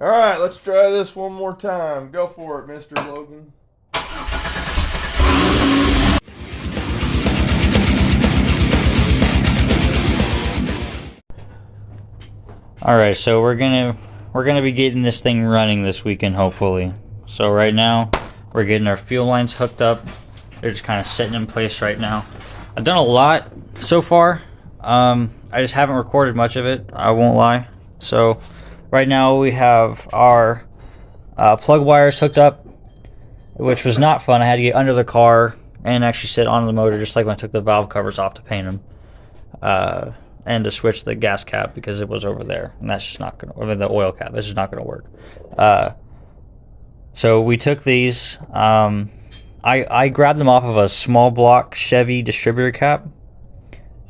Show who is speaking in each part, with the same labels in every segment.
Speaker 1: All right, let's try this one more time. Go for it, Mr. Logan.
Speaker 2: All right, so we're gonna be getting this thing running this weekend, hopefully. So right now, we're getting our fuel lines hooked up. They're just kind of sitting in place right now. I've done a lot so far. I just haven't recorded much of it, I won't lie. So right now we have our plug wires hooked up, which was not fun. I had to get under the car and actually sit on the motor, just like when I took the valve covers off to paint them. And to switch the gas cap because it was over there, and that's just not gonna, or the oil cap, this is not gonna work. So we took these. I grabbed them off of a small block Chevy distributor cap,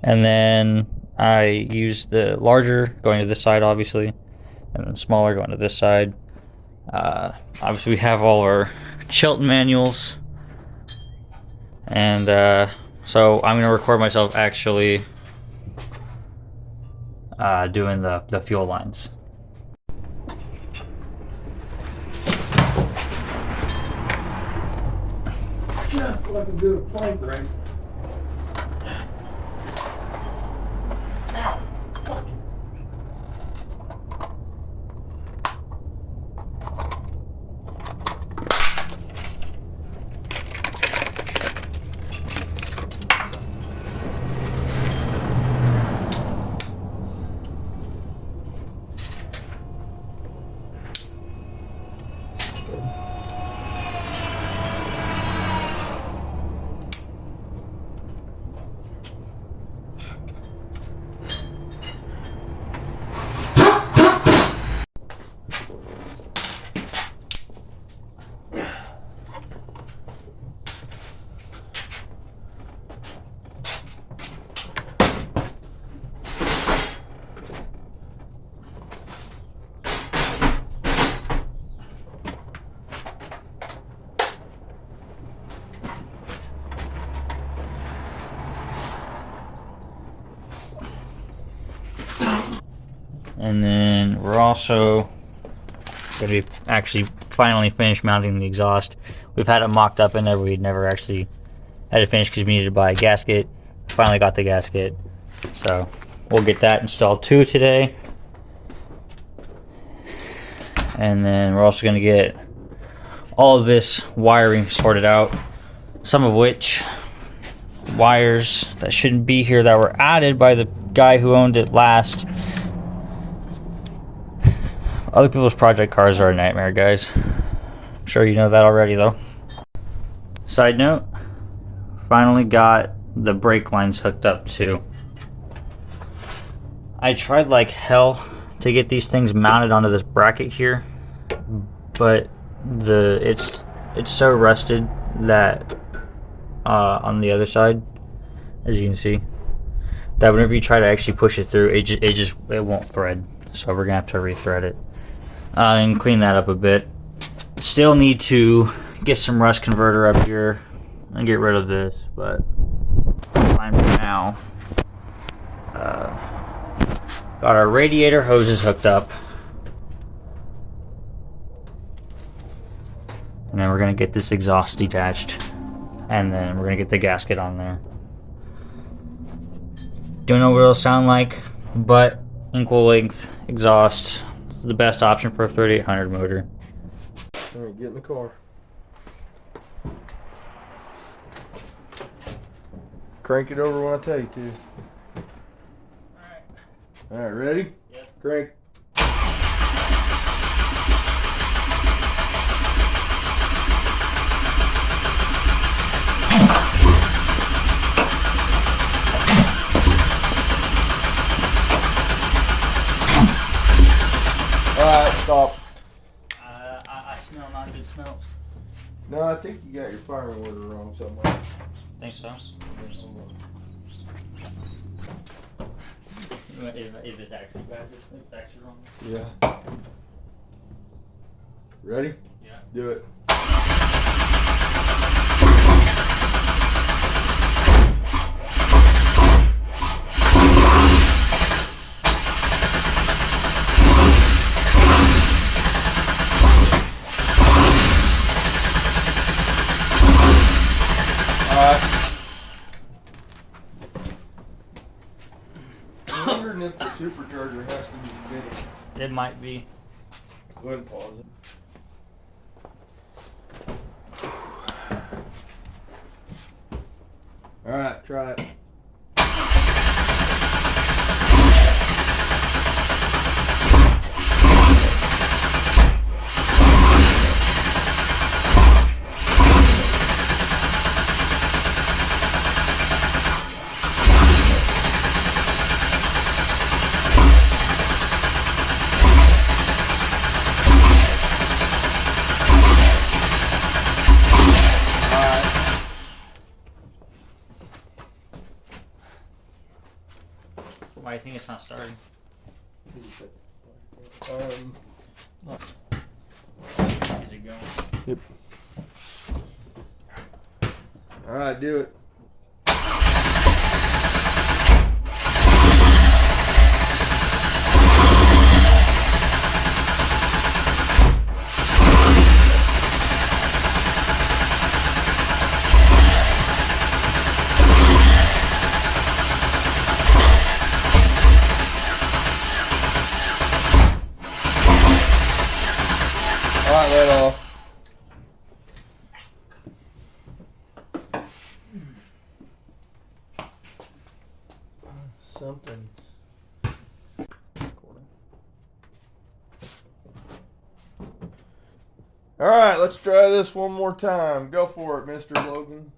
Speaker 2: and then I used the larger going to this side, obviously, and then smaller going to this side. Obviously, we have all our Chilton manuals, and so I'm gonna record myself actually doing the fuel lines.
Speaker 1: Just like a good plank ring. Ow! Fuck.
Speaker 2: And then we're also going to be actually finally finished mounting the exhaust. We've had it mocked up in there, but we'd never actually had it finished because we needed to buy a gasket. Finally got the gasket, so we'll get that installed too today. And then we're also going to get all of this wiring sorted out, some of which wires that shouldn't be here that were added by the guy who owned it last. Other people's project cars are a nightmare, guys. I'm sure you know that already, though. Side note, finally got the brake lines hooked up too. I tried like hell to get these things mounted onto this bracket here, but it's so rusted that on the other side, as you can see, that whenever you try to actually push it through, it won't thread. So we're gonna have to rethread it and clean that up a bit. Still need to get some rust converter up here and get rid of this, but fine for now. Got our radiator hoses hooked up, and then we're gonna get this exhaust detached, and then we're gonna get the gasket on there. Don't know what it'll sound like, but equal length exhaust is the best option for a 3800 motor.
Speaker 1: All right, get in the car. Crank it over when I tell you to. All right, ready?
Speaker 2: Yep.
Speaker 1: Crank. Alright, stop.
Speaker 2: I smell not good smells.
Speaker 1: No, I think you got your firing order wrong somewhere.
Speaker 2: Think so? If it's actually bad, it's actually wrong.
Speaker 1: Yeah. Ready?
Speaker 2: Yeah.
Speaker 1: Do it. wondering if the supercharger has to be fitted.
Speaker 2: It might be.
Speaker 1: Go ahead and pause it. Alright, try it.
Speaker 2: Why do you think it's not starting? Is it going?
Speaker 1: Yep. Alright, do it. Alright, let off. Something. Alright, let's try this one more time. Go for it, Mr. Logan.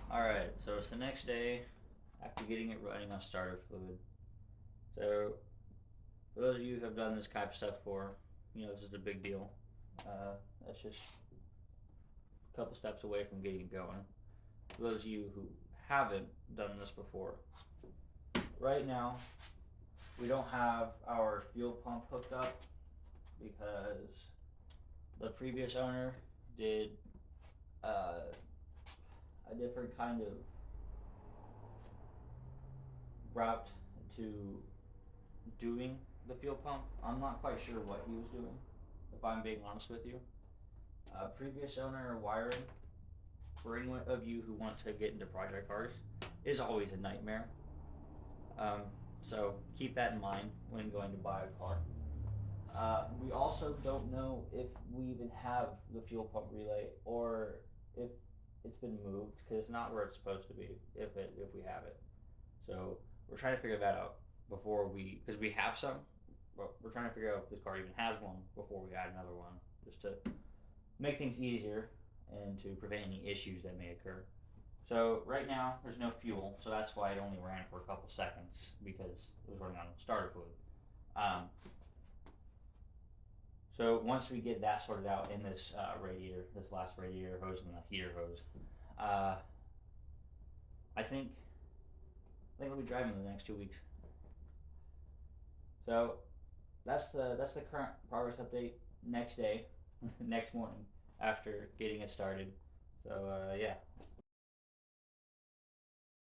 Speaker 2: Alright, so it's the next day after getting it running on starter fluid. So, for those of you who have done this type of stuff before, you know this is a big deal. That's just a couple steps away from getting it going. For those of you who haven't done this before, right now we don't have our fuel pump hooked up because the previous owner did a different kind of route to doing the fuel pump. I'm not quite sure what he was doing, if I'm being honest with you. Previous owner wiring, for any of you who want to get into project cars, is always a nightmare. So keep that in mind when going to buy a car. We also don't know if we even have the fuel pump relay or if it's been moved, because it's not where it's supposed to be if we have it. So we're trying to figure that out before because we have some, but we're trying to figure out if this car even has one before we add another one, just to make things easier and to prevent any issues that may occur. So right now there's no fuel, so that's why it only ran for a couple seconds, because it was running on starter fluid. So once we get that sorted out in this radiator, this last radiator hose and the heater hose, I think we'll be driving in the next 2 weeks. So that's the current progress update. Next day, next morning after getting it started. So yeah,